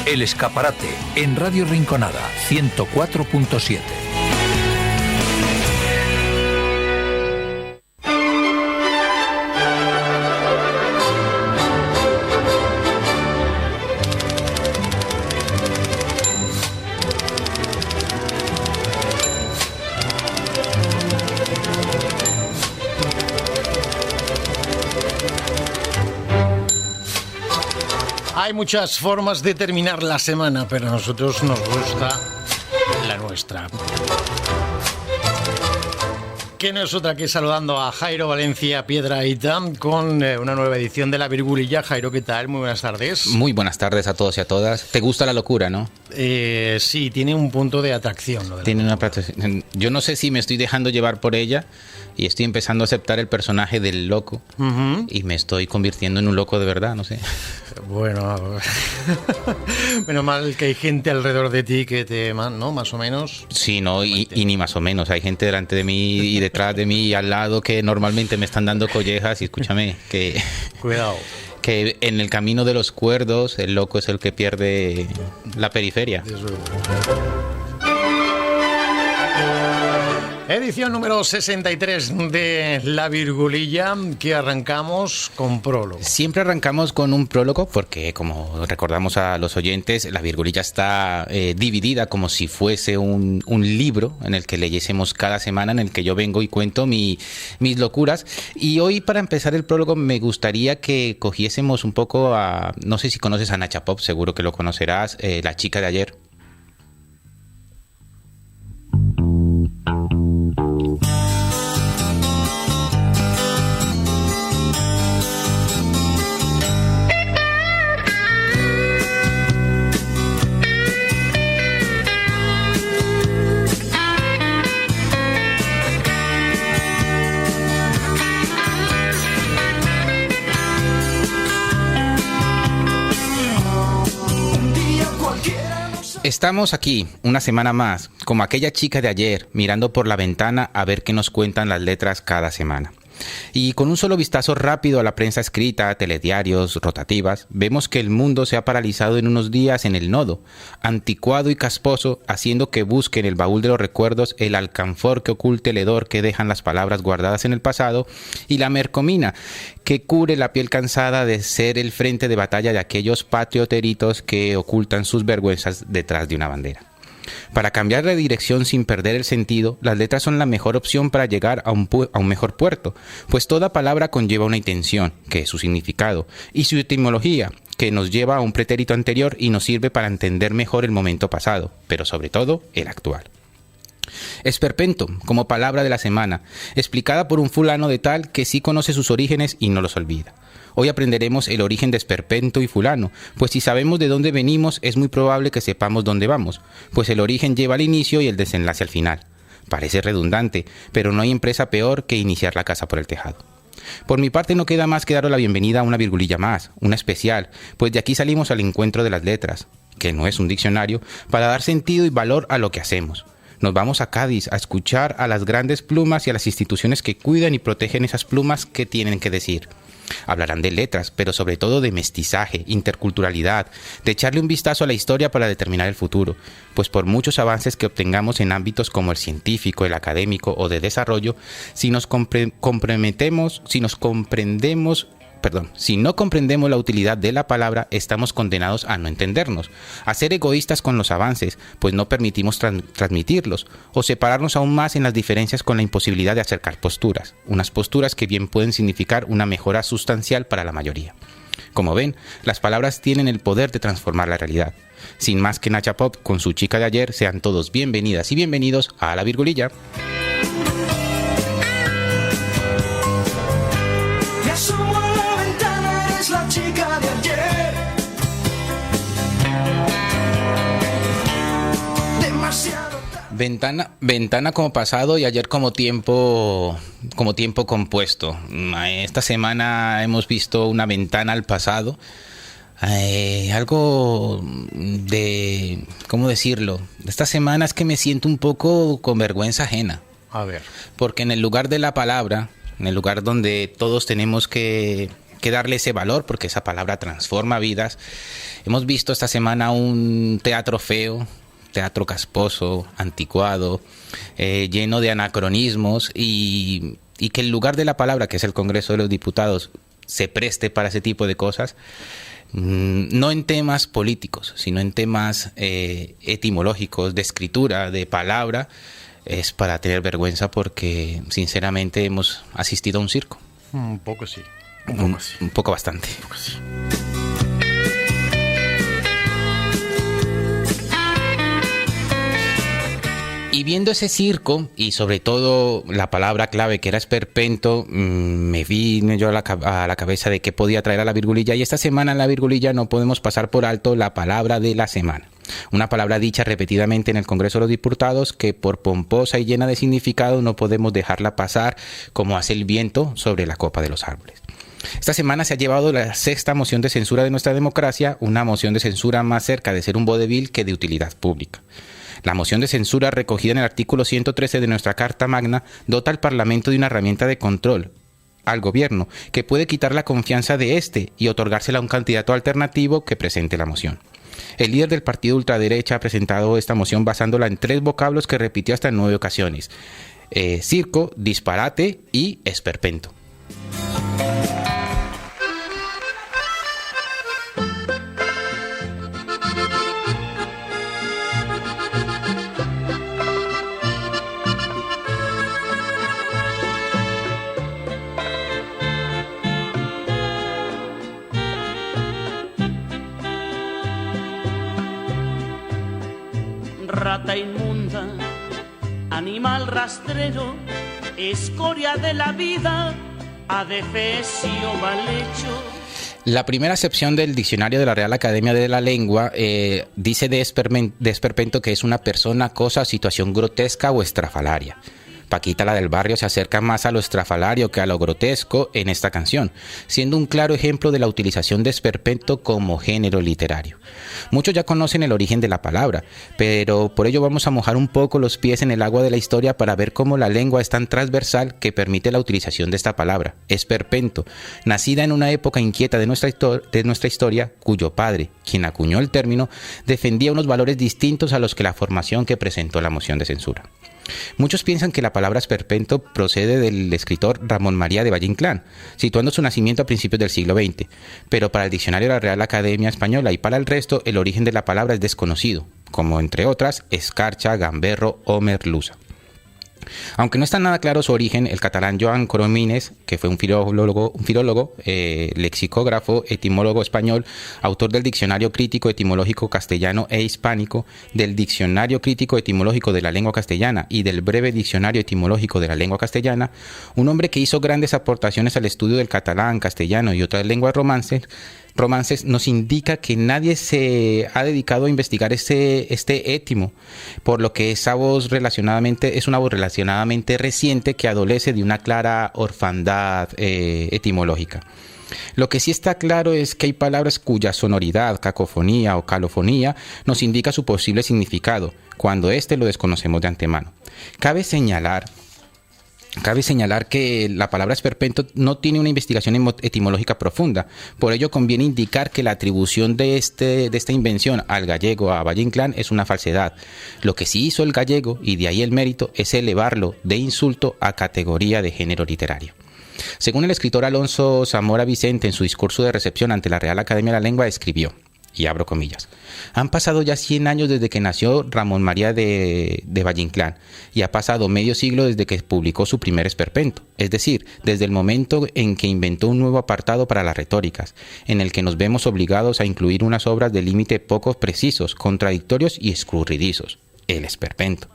El Escaparate, en Radio Rinconada, 104.7. Hay muchas formas de terminar la semana, pero a nosotros nos gusta la nuestra. Que no es otra que saludando a Jairo Valencia Piedrahita con una nueva edición de La Virgulilla. Jairo, ¿qué tal? Muy buenas tardes. Muy buenas tardes a todos y a todas. ¿Te gusta la locura, no? Sí, tiene un punto de atracción. Yo no sé si me estoy dejando llevar por ella y estoy empezando a aceptar el personaje del loco y me estoy convirtiendo en un loco de verdad, no sé. Bueno, menos mal que hay gente alrededor de ti que te, ¿no? Más o menos. Sí, no, y ni más o menos. Hay gente delante de mí y detrás de mí y al lado que normalmente me están dando collejas y escúchame que... Cuidado. Que en el camino de los cuerdos el loco es el que pierde la periferia. Edición número 63 de La Virgulilla, que arrancamos con prólogo. Siempre arrancamos con un prólogo porque, como recordamos a los oyentes, La Virgulilla está dividida como si fuese un libro en el que leyésemos cada semana, en el que yo vengo y cuento mis locuras. Y hoy, para empezar el prólogo, me gustaría que cogiésemos un poco a... No sé si conoces a Nacha Pop, seguro que lo conocerás, la chica de ayer. Estamos aquí, una semana más, como aquella chica de ayer, mirando por la ventana a ver qué nos cuentan las letras cada semana. Y con un solo vistazo rápido a la prensa escrita, telediarios, rotativas, vemos que el mundo se ha paralizado en unos días en el nodo, anticuado y casposo, haciendo que busque en el baúl de los recuerdos el alcanfor que oculte el hedor que dejan las palabras guardadas en el pasado y la mercomina que cure la piel cansada de ser el frente de batalla de aquellos patrioteritos que ocultan sus vergüenzas detrás de una bandera. Para cambiar de dirección sin perder el sentido, las letras son la mejor opción para llegar a un mejor puerto, pues toda palabra conlleva una intención, que es su significado, y su etimología, que nos lleva a un pretérito anterior y nos sirve para entender mejor el momento pasado, pero sobre todo el actual. Esperpento, como palabra de la semana, explicada por un fulano de tal que sí conoce sus orígenes y no los olvida. Hoy aprenderemos el origen de esperpento y fulano, pues si sabemos de dónde venimos es muy probable que sepamos dónde vamos, pues el origen lleva al inicio y el desenlace al final. Parece redundante, pero no hay empresa peor que iniciar la casa por el tejado. Por mi parte no queda más que daros la bienvenida a una virgulilla más, una especial, pues de aquí salimos al encuentro de las letras, que no es un diccionario, para dar sentido y valor a lo que hacemos. Nos vamos a Cádiz a escuchar a las grandes plumas y a las instituciones que cuidan y protegen esas plumas que tienen que decir. Hablarán de letras, pero sobre todo de mestizaje, interculturalidad, de echarle un vistazo a la historia para determinar el futuro, pues por muchos avances que obtengamos en ámbitos como el científico, el académico o de desarrollo, si no comprendemos la utilidad de la palabra, estamos condenados a no entendernos, a ser egoístas con los avances, pues no permitimos transmitirlos, o separarnos aún más en las diferencias con la imposibilidad de acercar posturas, unas posturas que bien pueden significar una mejora sustancial para la mayoría. Como ven, las palabras tienen el poder de transformar la realidad. Sin más que Nacha Pop con su chica de ayer, sean todos bienvenidas y bienvenidos a La Virgulilla. Ventana como pasado y ayer como tiempo compuesto. Esta semana hemos visto una ventana al pasado. Algo de... ¿Cómo decirlo? Esta semana es que me siento un poco con vergüenza ajena. A ver. Porque en el lugar de la palabra, en el lugar donde todos tenemos que que darle ese valor porque esa palabra transforma vidas. Hemos visto esta semana un teatro feo, teatro casposo, anticuado, lleno de anacronismos y que el lugar de la palabra, que es el Congreso de los Diputados, se preste para ese tipo de cosas, no en temas políticos, sino en temas etimológicos, de escritura, de palabra, es para tener vergüenza porque sinceramente hemos asistido a un circo. Un poco sí. Un poco bastante. Un poco sí. Y viendo ese circo, y sobre todo la palabra clave que era esperpento, me vine yo a la cabeza de qué podía traer a la virgulilla. Y esta semana en la virgulilla no podemos pasar por alto la palabra de la semana. Una palabra dicha repetidamente en el Congreso de los Diputados que por pomposa y llena de significado no podemos dejarla pasar como hace el viento sobre la copa de los árboles. Esta semana se ha llevado la 6ª moción de censura de nuestra democracia, una moción de censura más cerca de ser un vodevil que de utilidad pública. La moción de censura recogida en el artículo 113 de nuestra Carta Magna dota al Parlamento de una herramienta de control al gobierno que puede quitar la confianza de este y otorgársela a un candidato alternativo que presente la moción. El líder del partido ultraderecha ha presentado esta moción basándola en 3 vocablos que repitió hasta en 9 ocasiones: circo, disparate y esperpento. Rata inmunda, animal rastrero, escoria de la vida, adefesio mal hecho. La primera acepción del diccionario de la Real Academia de la Lengua dice de esperpento que es una persona, cosa o situación grotesca o estrafalaria. Paquita, la del barrio, se acerca más a lo estrafalario que a lo grotesco en esta canción, siendo un claro ejemplo de la utilización de esperpento como género literario. Muchos ya conocen el origen de la palabra, pero por ello vamos a mojar un poco los pies en el agua de la historia para ver cómo la lengua es tan transversal que permite la utilización de esta palabra, esperpento, nacida en una época inquieta de nuestra historia, cuyo padre, quien acuñó el término, defendía unos valores distintos a los que la formación que presentó la moción de censura. Muchos piensan que la palabra esperpento procede del escritor Ramón María de Valle-Inclán, situando su nacimiento a principios del siglo XX, pero para el diccionario de la Real Academia Española y para el resto el origen de la palabra es desconocido, como entre otras escarcha, gamberro o merluza. Aunque no está nada claro su origen, el catalán Joan Coromines, que fue un filólogo, lexicógrafo, etimólogo español, autor del Diccionario Crítico Etimológico Castellano e Hispánico, del Diccionario Crítico Etimológico de la Lengua Castellana y del Breve Diccionario Etimológico de la Lengua Castellana, un hombre que hizo grandes aportaciones al estudio del catalán, castellano y otras lenguas romances, nos indica que nadie se ha dedicado a investigar este étimo, por lo que es una voz relacionadamente reciente que adolece de una clara orfandad etimológica. Lo que sí está claro es que hay palabras cuya sonoridad, cacofonía o calofonía nos indica su posible significado, cuando éste lo desconocemos de antemano. Cabe señalar que la palabra esperpento no tiene una investigación etimológica profunda. Por ello conviene indicar que la atribución de esta invención al gallego, a Valle-Inclán, es una falsedad. Lo que sí hizo el gallego, y de ahí el mérito, es elevarlo de insulto a categoría de género literario. Según el escritor Alonso Zamora Vicente, en su discurso de recepción ante la Real Academia de la Lengua, escribió, y abro comillas: han pasado ya 100 años desde que nació Ramón María de Valle-Inclán y ha pasado medio siglo desde que publicó su primer esperpento, es decir, desde el momento en que inventó un nuevo apartado para las retóricas, en el que nos vemos obligados a incluir unas obras de límite poco precisos, contradictorios y escurridizos, el esperpento.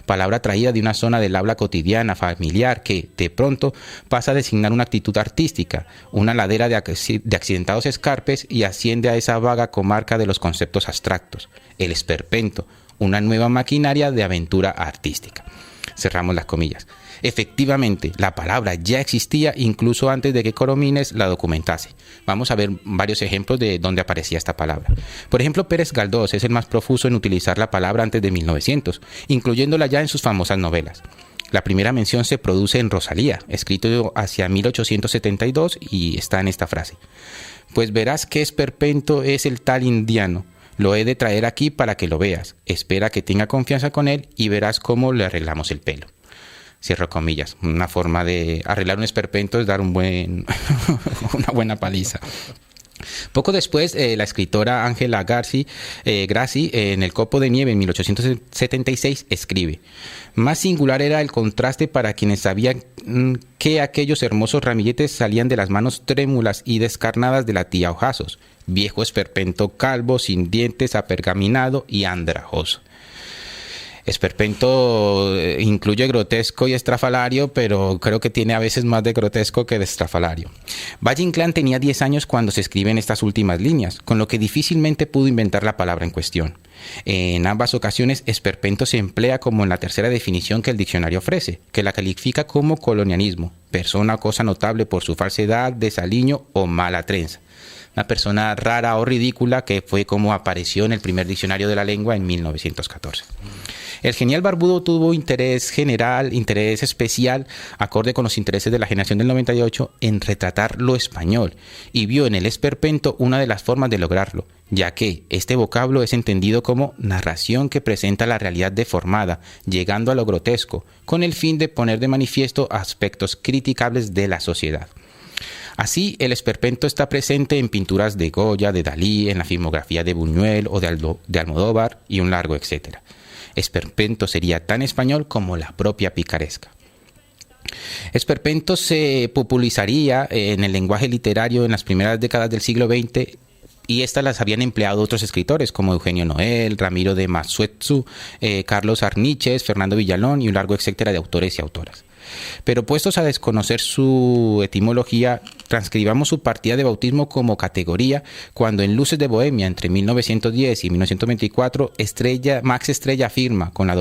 Palabra traída de una zona del habla cotidiana, familiar, que, de pronto, pasa a designar una actitud artística, una ladera de accidentados escarpes y asciende a esa vaga comarca de los conceptos abstractos, el esperpento, una nueva maquinaria de aventura artística. Cerramos las comillas. Efectivamente, la palabra ya existía incluso antes de que Coromines la documentase. Vamos a ver varios ejemplos de dónde aparecía esta palabra. Por ejemplo, Pérez Galdós es el más profuso en utilizar la palabra antes de 1900, incluyéndola ya en sus famosas novelas. La primera mención se produce en Rosalía, escrito hacia 1872, y está en esta frase: pues verás que esperpento es el tal indiano. Lo he de traer aquí para que lo veas. Espera que tenga confianza con él y verás cómo le arreglamos el pelo. Cierro comillas. Una forma de arreglar un esperpento es dar una buena paliza. Poco después, la escritora Ángela Grassi, en El copo de nieve, en 1876, escribe: más singular era el contraste para quienes sabían que aquellos hermosos ramilletes salían de las manos trémulas y descarnadas de la tía Ojazos, viejo esperpento calvo, sin dientes, apergaminado y andrajoso. Esperpento incluye grotesco y estrafalario, pero creo que tiene a veces más de grotesco que de estrafalario. Valle Inclán tenía 10 años cuando se escriben estas últimas líneas, con lo que difícilmente pudo inventar la palabra en cuestión. En ambas ocasiones, esperpento se emplea como en la tercera definición que el diccionario ofrece, que la califica como colonialismo, persona o cosa notable por su falsedad, desaliño o mala trenza. Una persona rara o ridícula, que fue como apareció en el primer diccionario de la lengua en 1914. El genial barbudo tuvo interés especial, acorde con los intereses de la generación del 98, en retratar lo español, y vio en el esperpento una de las formas de lograrlo, ya que este vocablo es entendido como narración que presenta la realidad deformada, llegando a lo grotesco, con el fin de poner de manifiesto aspectos criticables de la sociedad. Así, el esperpento está presente en pinturas de Goya, de Dalí, en la filmografía de Buñuel o de Almodóvar y un largo etcétera. Esperpento sería tan español como la propia picaresca. Esperpento se popularizaría en el lenguaje literario en las primeras décadas del siglo XX, y estas las habían empleado otros escritores como Eugenio Noel, Ramiro de Masuetsu, Carlos Arniches, Fernando Villalón y un largo etcétera de autores y autoras. Pero puestos a desconocer su etimología, transcribamos su partida de bautismo como categoría cuando en Luces de Bohemia, entre 1910 y 1924, Max Estrella afirma, con la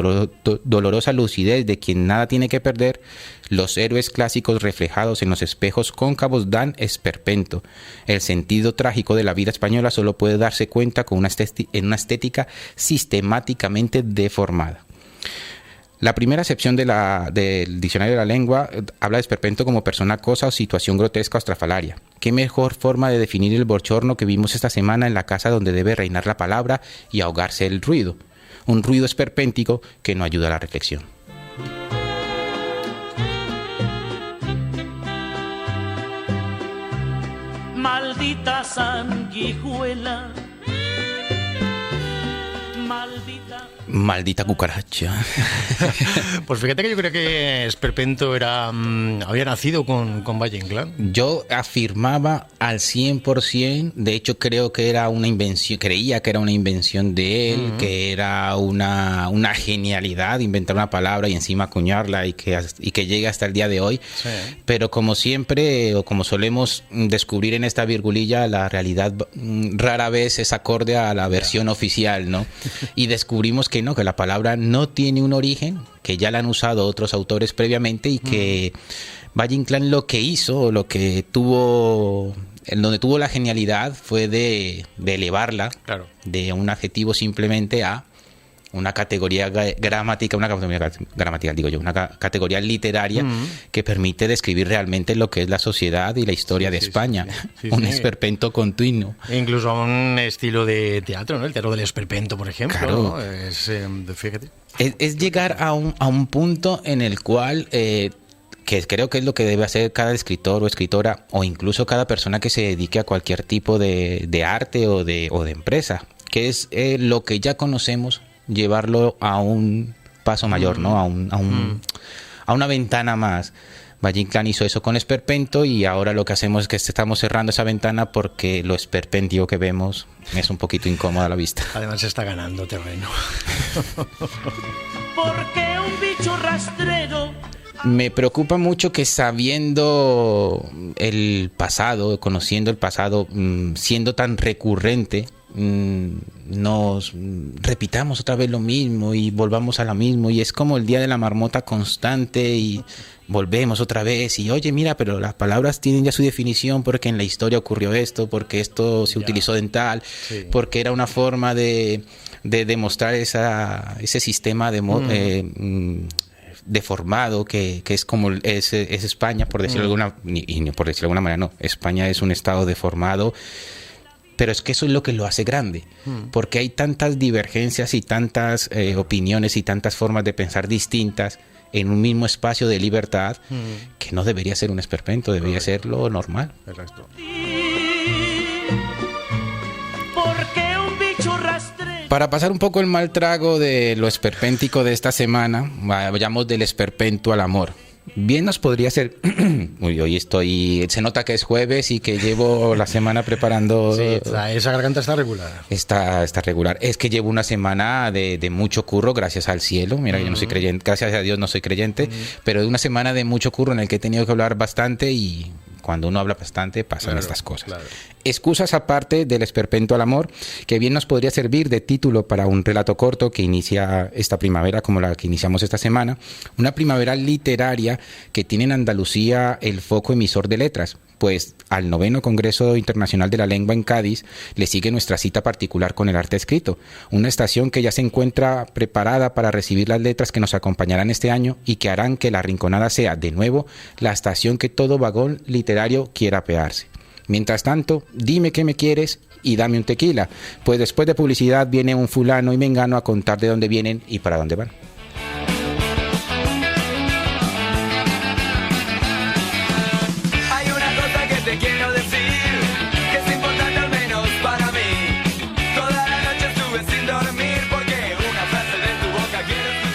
dolorosa lucidez de quien nada tiene que perder: los héroes clásicos reflejados en los espejos cóncavos dan esperpento. El sentido trágico de la vida española solo puede darse cuenta con en una estética sistemáticamente deformada. La primera acepción del diccionario de la lengua habla de esperpento como persona, cosa o situación grotesca o estrafalaria. ¿Qué mejor forma de definir el bochorno que vimos esta semana en la casa donde debe reinar la palabra y ahogarse el ruido? Un ruido esperpéntico que no ayuda a la reflexión. Maldita sanguijuela, Maldita cucaracha. Pues fíjate que yo creo que esperpento había nacido con Valle Inclán. Yo afirmaba al 100%, de hecho creía que era una invención de él, que era una genialidad inventar una palabra y encima acuñarla y que llegue hasta el día de hoy. Sí. Pero como siempre, o como solemos descubrir en esta virgulilla, la realidad rara vez es acorde a la versión oficial, ¿no? Y descubrimos que la palabra no tiene un origen, que ya la han usado otros autores previamente, y que Valle Inclán lo que hizo, donde tuvo la genialidad fue de elevarla, claro, de un adjetivo simplemente a una categoría gramatical, una categoría literaria que permite describir realmente lo que es la sociedad y la historia de España. Sí. Un esperpento continuo. E incluso a un estilo de teatro, ¿no? El teatro del esperpento, por ejemplo. Claro. ¿No? Fíjate. Es llegar a un punto en el cual que creo que es lo que debe hacer cada escritor o escritora, o incluso cada persona que se dedique a cualquier tipo de arte o de empresa, que es lo que ya conocemos, llevarlo a un paso mayor, ¿no? A una ventana más. Valle Inclán hizo eso con esperpento, y ahora lo que hacemos es que estamos cerrando esa ventana porque lo esperpéntico que vemos es un poquito incómodo a la vista. Además se está ganando terreno. Porque un bicho rastrero. Me preocupa mucho que, sabiendo el pasado, conociendo el pasado, siendo tan recurrente, nos repitamos otra vez lo mismo y volvamos a lo mismo, y es como el día de la marmota constante, y volvemos otra vez y oye, mira, pero las palabras tienen ya su definición porque en la historia ocurrió esto, porque esto se utilizó en tal, porque era una forma de demostrar ese sistema deformado, que es como es España, por decirlo por decirlo de alguna manera, no. España es un estado deformado, pero es que eso es lo que lo hace grande, porque hay tantas divergencias y tantas opiniones y tantas formas de pensar distintas en un mismo espacio de libertad, que no debería ser un esperpento, debería ser lo normal. Exacto. Porque un bicho rastrero. Para pasar un poco el mal trago de lo esperpéntico de esta semana, vayamos del esperpento al amor. Bien nos podría ser... Uy, hoy se nota que es jueves y que llevo la semana preparando... Sí, esa garganta está regular. Está regular. Es que llevo una semana de mucho curro, gracias al cielo. Mira, yo no soy creyente, gracias a Dios no soy creyente, pero de una semana de mucho curro en el que he tenido que hablar bastante, y cuando uno habla bastante pasan estas cosas. Claro. Excusas aparte del esperpento al amor, que bien nos podría servir de título para un relato corto que inicia esta primavera, como la que iniciamos esta semana. Una primavera literaria que tiene en Andalucía el foco emisor de letras, pues al 9º Congreso Internacional de la Lengua en Cádiz le sigue nuestra cita particular con el arte escrito, una estación que ya se encuentra preparada para recibir las letras que nos acompañarán este año y que harán que La Rinconada sea, de nuevo, la estación que todo vagón literario quiera apearse. Mientras tanto, dime qué me quieres y dame un tequila, pues después de publicidad viene un fulano y mengano a contar de dónde vienen y para dónde van. Te quiero decir que es importante, al menos para mí. Toda la noche estuve sin dormir porque una frase de tu boca quiero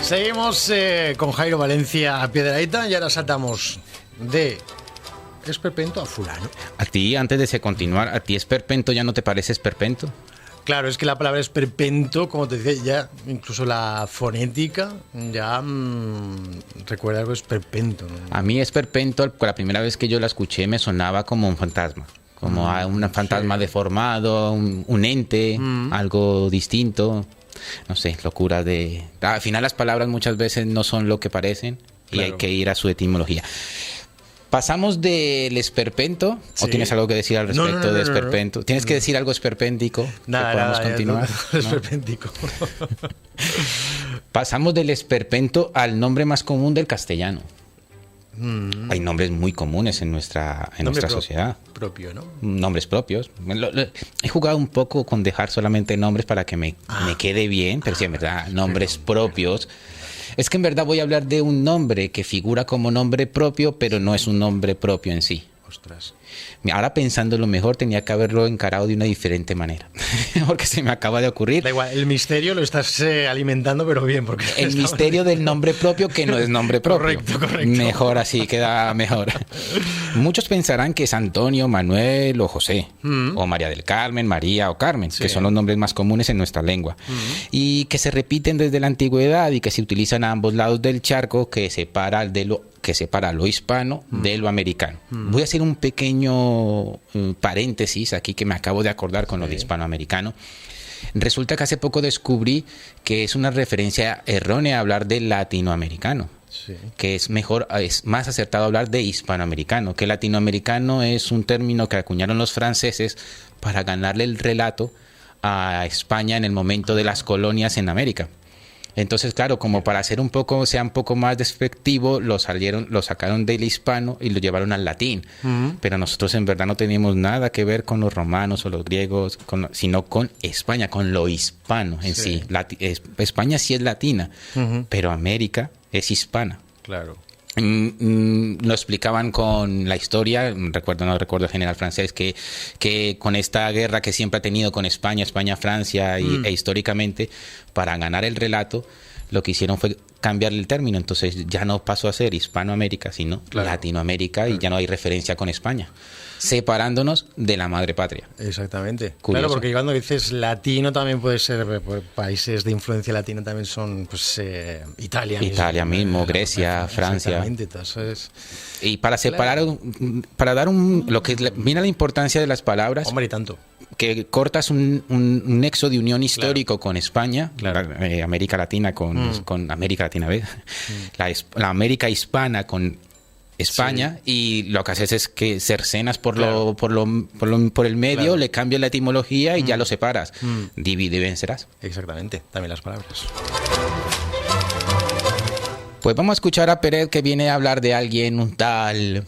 Seguimos con Jairo Valencia Piedrahita y ahora saltamos de esperpento a fulano. A ti, antes de continuar, ¿a ti esperpento ya no te parece esperpento? Claro, es que la palabra esperpento, como te decía, ya incluso la fonética ya recuerda algo esperpento, ¿no? A mí esperpento, la primera vez que yo la escuché me sonaba como un fantasma, como un fantasma deformado, un ente, algo distinto. No sé, locura de... Al final las palabras muchas veces no son lo que parecen, y hay que ir a su etimología. Pasamos del esperpento, ¿o tienes algo que decir al respecto de esperpento? ¿Tienes que decir algo esperpéntico? Nada, que podamos continuar. No, esperpéntico. Pasamos del esperpento al nombre más común del castellano. Hay nombres muy comunes en nuestra sociedad. Propio, ¿no? Nombres propios. He jugado un poco con dejar solamente nombres para que me quede bien, pero sí, en verdad, nombres propios. Es que en verdad voy a hablar de un nombre que figura como nombre propio, pero no es un nombre propio en sí. Ostras. Ahora pensándolo mejor, tenía que haberlo encarado de una diferente manera, porque se me acaba de ocurrir. Da igual, el misterio lo estás alimentando, pero bien, porque el misterio del nombre propio que no es nombre propio. Correcto. Mejor así, queda mejor. Muchos pensarán que es Antonio, Manuel o José, o María del Carmen, María o Carmen, que son los nombres más comunes en nuestra lengua, y que se repiten desde la antigüedad y que se utilizan a ambos lados del charco que separa lo hispano de lo americano. Voy a hacer un pequeño paréntesis aquí que me acabo de acordar con lo de hispanoamericano. Resulta que hace poco descubrí que es una referencia errónea hablar de latinoamericano. Sí. Que es más acertado hablar de hispanoamericano, que latinoamericano es un término que acuñaron los franceses para ganarle el relato a España en el momento de las colonias en América. Entonces, claro, como para hacer un poco más despectivo, lo sacaron del hispano y lo llevaron al latín. Pero nosotros en verdad no teníamos nada que ver con los romanos o los griegos, sino con España, con lo hispano en sí. España sí es latina, pero América es hispana. Claro. Lo explicaban con la historia, no recuerdo el general francés que con esta guerra que siempre ha tenido con España-Francia e históricamente, para ganar el relato, lo que hicieron fue cambiar el término. Entonces ya no pasó a ser Hispanoamérica, sino Latinoamérica, y ya no hay referencia con España, separándonos de la madre patria. Exactamente. Curioso. Claro, porque cuando dices latino también puede ser, países de influencia latina también son Italia mismo, Grecia, Francia. Exactamente. Entonces, y para separar, para dar lo que mira la importancia de las palabras. Hombre, y tanto. que cortas un nexo de unión histórico con España, Claro. América Latina con América Latina, ¿ves? La América hispana con España, y lo que haces es que cercenas por el medio, Claro. le cambias la etimología y ya lo separas. Divide y vencerás. Exactamente, también las palabras. Pues vamos a escuchar a Peret, que viene a hablar de alguien, un tal...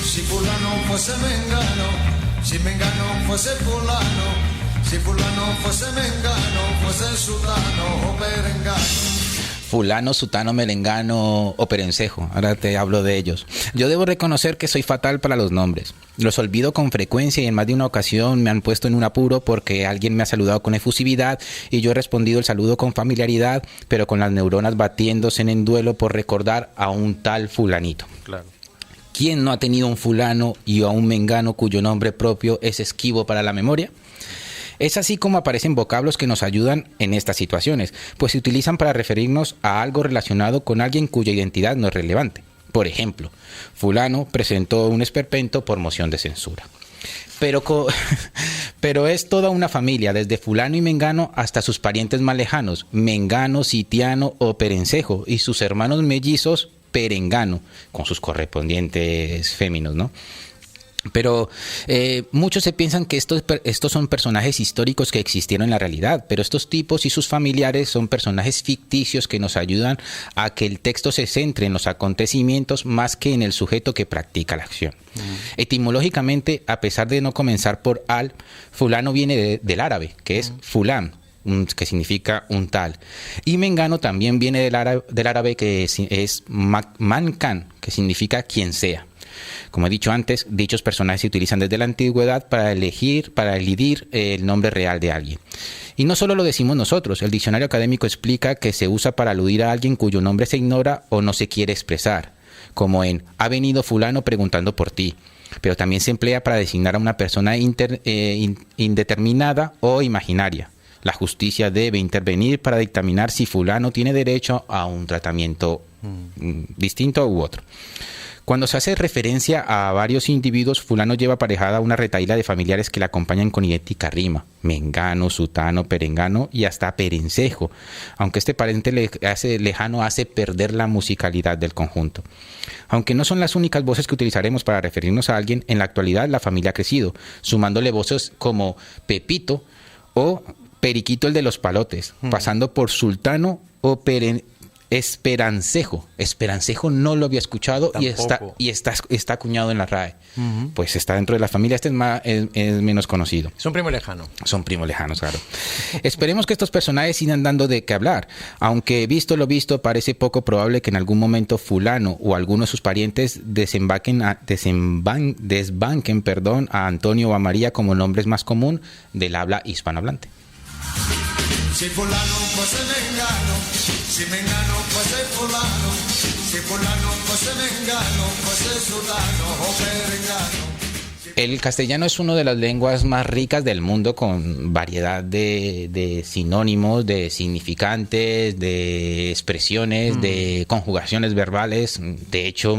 Si fulano fuese mengano, si mengano fuese fulano, si fulano fuese mengano, fuese sutano o perengano. Fulano, sutano, melengano o perencejo. Ahora te hablo de ellos. Yo debo reconocer que soy fatal para los nombres. Los olvido con frecuencia y en más de una ocasión me han puesto en un apuro porque alguien me ha saludado con efusividad y yo he respondido el saludo con familiaridad, pero con las neuronas batiéndose en duelo por recordar a un tal fulanito. Claro. ¿Quién no ha tenido un fulano y a un mengano cuyo nombre propio es esquivo para la memoria? Es así como aparecen vocablos que nos ayudan en estas situaciones, pues se utilizan para referirnos a algo relacionado con alguien cuya identidad no es relevante. Por ejemplo, fulano presentó un esperpento por moción de censura. Pero es toda una familia, desde fulano y mengano hasta sus parientes más lejanos, mengano, sitiano o perencejo, y sus hermanos mellizos, perengano, con sus correspondientes féminos, ¿no? Pero muchos se piensan que estos son personajes históricos que existieron en la realidad, pero estos tipos y sus familiares son personajes ficticios que nos ayudan a que el texto se centre en los acontecimientos más que en el sujeto que practica la acción. Etimológicamente, a pesar de no comenzar por al, fulano viene del árabe, que es fulán, que significa un tal. Y mengano también viene del árabe que es mankan, que significa quien sea. Como he dicho antes, dichos personajes se utilizan desde la antigüedad para elidir el nombre real de alguien. Y no solo lo decimos nosotros, el diccionario académico explica que se usa para aludir a alguien cuyo nombre se ignora o no se quiere expresar, como en ha venido fulano preguntando por ti. Pero también se emplea para designar a una persona indeterminada o imaginaria. La justicia debe intervenir para dictaminar si fulano tiene derecho a un tratamiento distinto u otro. Cuando se hace referencia a varios individuos, fulano lleva aparejada una retahíla de familiares que la acompañan con idéntica rima. Mengano, sutano, perengano y hasta perencejo. Aunque este pariente lejano hace perder la musicalidad del conjunto. Aunque no son las únicas voces que utilizaremos para referirnos a alguien, en la actualidad la familia ha crecido, sumándole voces como Pepito o Periquito el de los palotes, pasando por sultano o Esperancejo. Esperancejo no lo había escuchado. Tampoco. y está acuñado en la RAE. Pues está dentro de la familia. Este es menos conocido. Es un primo lejano. Son primos lejanos, claro. Esperemos que estos personajes sigan dando de qué hablar. Aunque visto lo visto, parece poco probable que en algún momento fulano o alguno de sus parientes desbanquen a Antonio o a María como nombres más común del habla hispanohablante. Si fulano fuese mengano, si mengano fuese fulano, si fulano fuese mengano, fuese sutano o perengano. El castellano es una de las lenguas más ricas del mundo, con variedad de sinónimos, de significantes, de expresiones, de conjugaciones verbales. De hecho,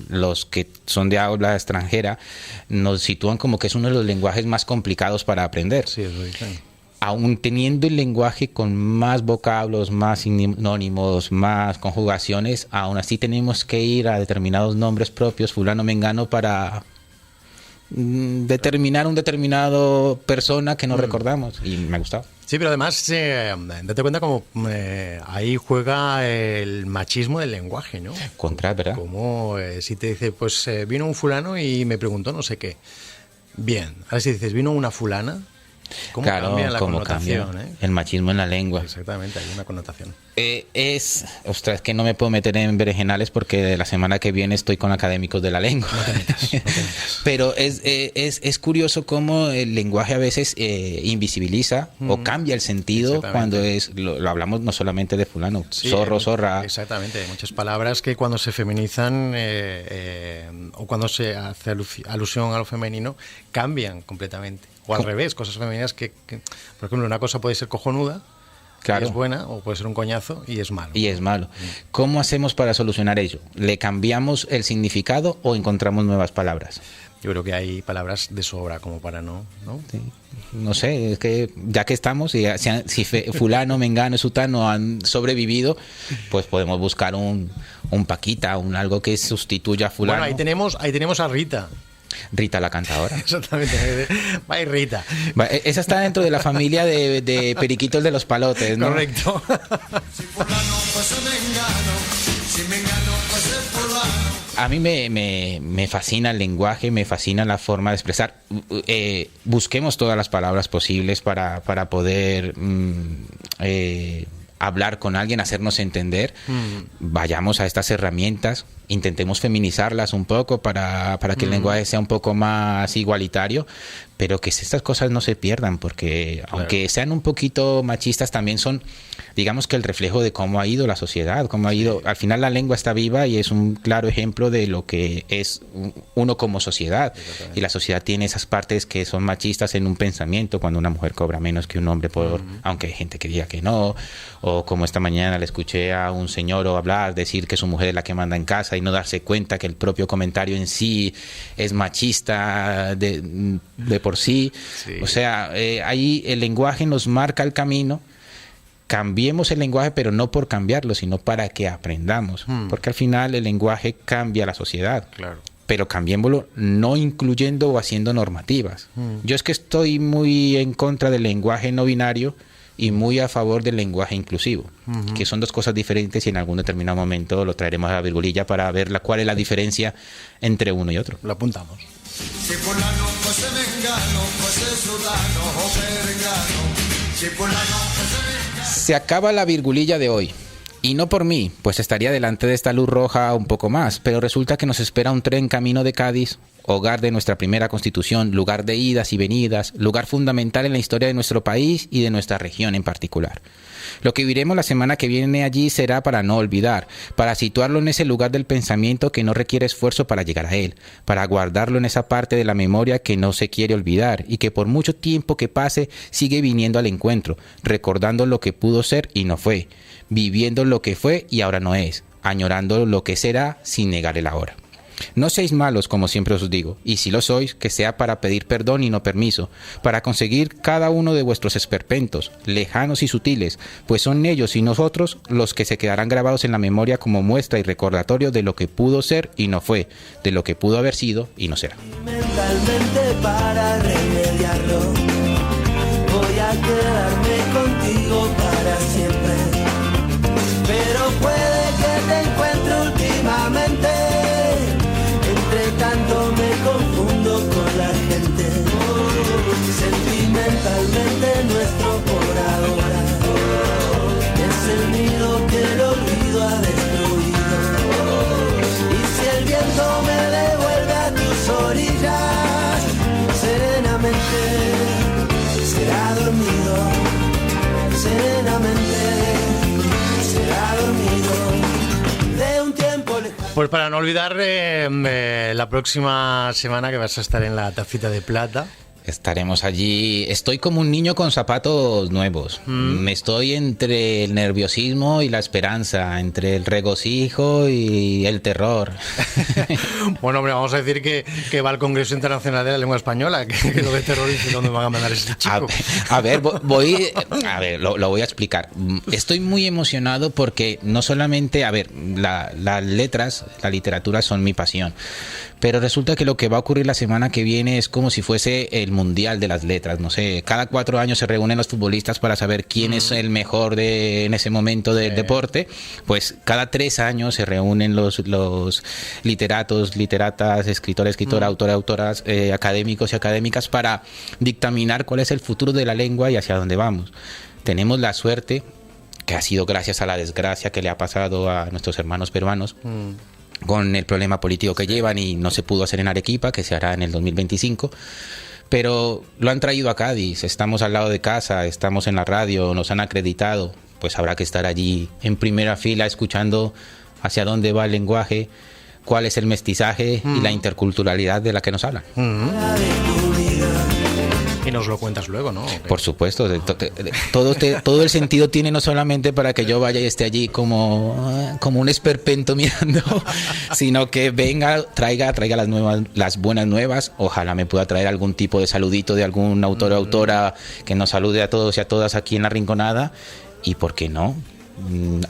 los que son de habla extranjera nos sitúan como que es uno de los lenguajes más complicados para aprender. Sí, eso dicen. Aún teniendo el lenguaje con más vocablos, más sinónimos, más conjugaciones, aún así tenemos que ir a determinados nombres propios, fulano, mengano, para determinar un determinado persona que no recordamos. Y me ha gustado. Sí, pero además, date cuenta como ahí juega el machismo del lenguaje, ¿no? Contra, ¿verdad? Como si te dice, pues vino un fulano y me preguntó no sé qué. Bien, ahora si dices, vino una fulana, ¿cómo cambia la connotación? El machismo en la lengua. Exactamente, hay una connotación. Ostras, que no me puedo meter en berenjenales porque la semana que viene estoy con académicos de la lengua. No te metas. Pero es curioso cómo el lenguaje a veces invisibiliza o cambia el sentido cuando lo hablamos no solamente de fulano, Sí, zorro, zorra. Exactamente, hay muchas palabras que cuando se feminizan o cuando se hace alusión a lo femenino cambian completamente. O al revés, cosas femeninas que, por ejemplo, una cosa puede ser cojonuda, Claro. y es buena, o puede ser un coñazo y es malo. Y es malo. ¿Cómo hacemos para solucionar ello? ¿Le cambiamos el significado o encontramos nuevas palabras? Yo creo que hay palabras de sobra como para ¿no? Sí. No sé, es que ya que estamos, si fulano, mengano, sutano han sobrevivido, pues podemos buscar un Paquita, algo que sustituya a fulano. Bueno, ahí tenemos a Rita. Rita la cantadora. Exactamente. Bye, Rita. Esa está dentro de la familia de Periquitos de los Palotes, ¿no? Correcto. Si fulano fuese mengano, si mengano fuese fulano. A mí me fascina el lenguaje, me fascina la forma de expresar. Busquemos todas las palabras posibles para poder hablar con alguien, hacernos entender. Vayamos a estas herramientas, intentemos feminizarlas un poco para que el lenguaje sea un poco más igualitario, pero que estas cosas no se pierdan, porque aunque sean un poquito machistas, también son, digamos, que el reflejo de cómo ha ido la sociedad, cómo ha ido. Al final la lengua está viva y es un claro ejemplo de lo que es uno como sociedad. Y la sociedad tiene esas partes que son machistas en un pensamiento, cuando una mujer cobra menos que un hombre, aunque hay gente que diga que no, o como esta mañana le escuché a un señor hablar, decir que su mujer es la que manda en casa y no darse cuenta que el propio comentario en sí es machista de por sí. O sea, ahí el lenguaje nos marca el camino. Cambiemos el lenguaje, pero no por cambiarlo, sino para que aprendamos. Porque al final el lenguaje cambia la sociedad. Claro. Pero cambiémoslo no incluyendo o haciendo normativas. Yo es que estoy muy en contra del lenguaje no binario y muy a favor del lenguaje inclusivo, que son dos cosas diferentes y en algún determinado momento lo traeremos a la virgulilla para ver cuál es la diferencia entre uno y otro. Lo apuntamos. Si fulano fuese mengano, fuese sudano o perengano. Si fulano fuese mengano. Se acaba la virgulilla de hoy. Y no por mí, pues estaría delante de esta luz roja un poco más, pero resulta que nos espera un tren camino de Cádiz, hogar de nuestra primera constitución, lugar de idas y venidas, lugar fundamental en la historia de nuestro país y de nuestra región en particular. Lo que viviremos la semana que viene allí será para no olvidar, para situarlo en ese lugar del pensamiento que no requiere esfuerzo para llegar a él, para guardarlo en esa parte de la memoria que no se quiere olvidar y que por mucho tiempo que pase sigue viniendo al encuentro, recordando lo que pudo ser y no fue, viviendo lo que fue y ahora no es, añorando lo que será sin negar el ahora. No seáis malos, como siempre os digo, y si lo sois, que sea para pedir perdón y no permiso, para conseguir cada uno de vuestros esperpentos, lejanos y sutiles, pues son ellos y nosotros los que se quedarán grabados en la memoria como muestra y recordatorio de lo que pudo ser y no fue, de lo que pudo haber sido y no será. Mentalmente para remediarlo, voy a quedarme contigo para siempre, pero puede que te encuentre últimamente. Tanto me confundo con la gente, sentimentalmente nuestro por ahora es el nido que el olvido ha destruido. Y si el viento me devuelve a tus orillas, serenamente será dormido, serenamente será dormido. Pues para no olvidar, la próxima semana que vas a estar en la Tacita de Plata. Estaremos allí. Estoy como un niño con zapatos nuevos. Me estoy entre el nerviosismo y la esperanza, entre el regocijo y el terror. Bueno, hombre, vamos a decir que va al Congreso Internacional de la Lengua Española, que lo de terror y dónde van a mandar ese chico. A ver, lo voy a explicar. Estoy muy emocionado porque no solamente, las letras, la literatura son mi pasión. Pero resulta que lo que va a ocurrir la semana que viene es como si fuese el Mundial de las Letras. No sé, cada 4 años se reúnen los futbolistas para saber quién es el mejor en ese momento del deporte. Pues cada 3 años se reúnen los literatos, literatas, escritores, escritoras, autoras, académicos y académicas para dictaminar cuál es el futuro de la lengua y hacia dónde vamos. Tenemos la suerte, que ha sido gracias a la desgracia que le ha pasado a nuestros hermanos peruanos, con el problema político que llevan y no se pudo hacer en Arequipa, que se hará en el 2025, pero lo han traído a Cádiz, estamos al lado de casa, estamos en la radio, nos han acreditado, pues habrá que estar allí en primera fila escuchando hacia dónde va el lenguaje, cuál es el mestizaje y la interculturalidad de la que nos hablan. Y nos lo cuentas luego, ¿no? Por supuesto, todo el sentido tiene, no solamente para que yo vaya y esté allí como un esperpento mirando, sino que venga, traiga las buenas nuevas. Ojalá me pueda traer algún tipo de saludito de algún autor o autora que nos salude a todos y a todas aquí en La Rinconada. Y por qué no,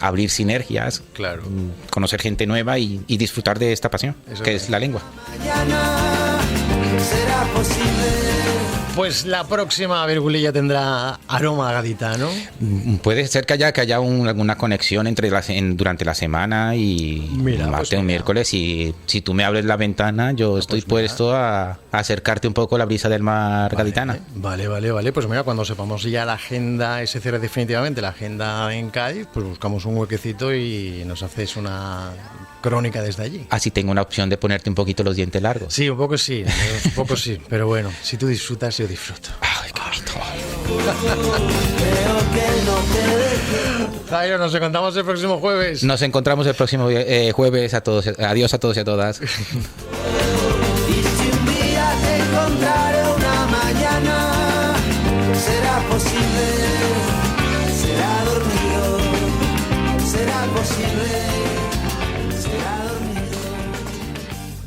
abrir sinergias, claro, conocer gente nueva y disfrutar de esta pasión, eso que es la lengua. Mañana será posible. Pues la próxima Virgulilla tendrá aroma gaditano. Puede ser que haya alguna conexión durante la semana y martes o miércoles. Y si tú me abres la ventana, yo estoy puesto a acercarte un poco a la brisa del mar gaditana. Vale. Pues mira, cuando sepamos ya la agenda, se cierra definitivamente la agenda en Cádiz, pues buscamos un huequecito y nos haces una crónica desde allí. Así tengo una opción de ponerte un poquito los dientes largos. Sí, un poco sí, pero bueno, si tú disfrutas, yo disfruto. Ay, qué bonito. Jairo, nos encontramos el próximo jueves. Nos encontramos el próximo jueves a todos. Adiós a todos y a todas. Y si un día te encontraré una mañana, será posible, será dormido, será posible.